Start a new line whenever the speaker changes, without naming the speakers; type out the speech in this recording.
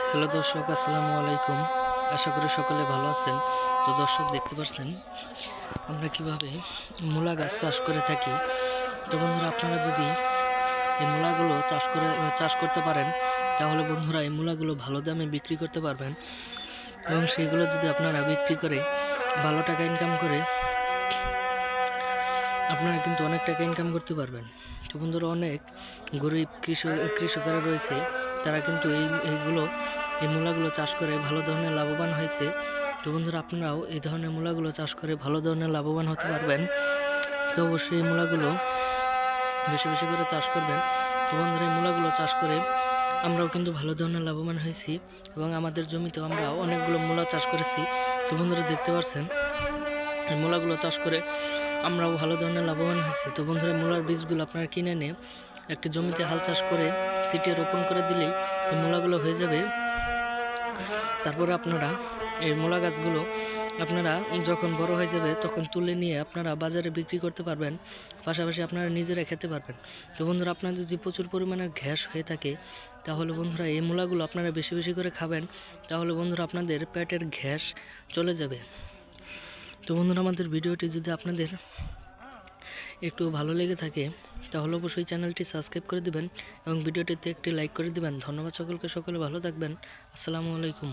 Hello দর্শক, আসসালামু আলাইকুম। আশা করি সকলে ভালো আছেন। তো দর্শক, দেখতে পাচ্ছেন আমরা কিভাবে মূলা গাছ চাষ করে থাকি। তো বন্ধুরা, আপনারা যদি এই মূলাগুলো চাষ করতে পারেন, তাহলে বন্ধুরা এই মূলাগুলো ভালো দামে বিক্রি করতে পারবেন এবং সেইগুলো যদি আপনারা বিক্রি করে ভালো টাকা ইনকাম করে আপনারা কিন্তু অনেক টাকা ইনকাম করতে পারবেন। তো বন্ধুরা, অনেক গরিব কৃষকেরা রয়েছে, তারা কিন্তু এই মূলাগুলো চাষ করে ভালো ধরনের লাভবান হয়েছে। তো বন্ধুরা, আপনারাও এই ধরনের মূলাগুলো চাষ করে ভালো ধরনের লাভবান হতে পারবেন। তো অবশ্যই এই মূলাগুলো বেশি বেশি করে চাষ করবেন। তো বন্ধুরা, এই মূলাগুলো চাষ করে আমরাও কিন্তু ভালো ধরনের লাভবান হয়েছি এবং আমাদের জমিতেও আমরা অনেকগুলো মূলা চাষ করেছি। তো বন্ধুরা, দেখতে পাচ্ছেন এই মূলাগুলো চাষ করে আমরাও ভালো ধরনের লাভবান হয়েছি। তো বন্ধুরা, মূলার বীজগুলো আপনারা কিনে এনে একটি জমিতে হাল চাষ করে ছিটিয়ে রোপণ করে দিলেই এই মূলাগুলো হয়ে যাবে। তারপরে আপনারা এই মূলা গাছগুলো আপনারা যখন বড় হয়ে যাবে তখন তুলে নিয়ে আপনারা বাজারে বিক্রি করতে পারবেন, পাশাপাশি আপনারা নিজেরা খেতে পারবেন। তো বন্ধুরা, আপনাদের যদি প্রচুর পরিমাণের গ্যাস হয়ে থাকে, তাহলে বন্ধুরা এই মূলাগুলো আপনারা বেশি বেশি করে খাবেন। তাহলে বন্ধুরা আপনাদের পেটের গ্যাস চলে যাবে। তো বন্ধুরা, আমাদের ভিডিওটি যদি আপনাদের একটু ভালো লেগে থাকে, তাহলে অবশ্যই চ্যানেলটি সাবস্ক্রাইব করে দিবেন এবং ভিডিওটিতে একটি লাইক করে দিবেন। ধন্যবাদ সকলকে, সকলে ভালো থাকবেন। আসসালামু আলাইকুম।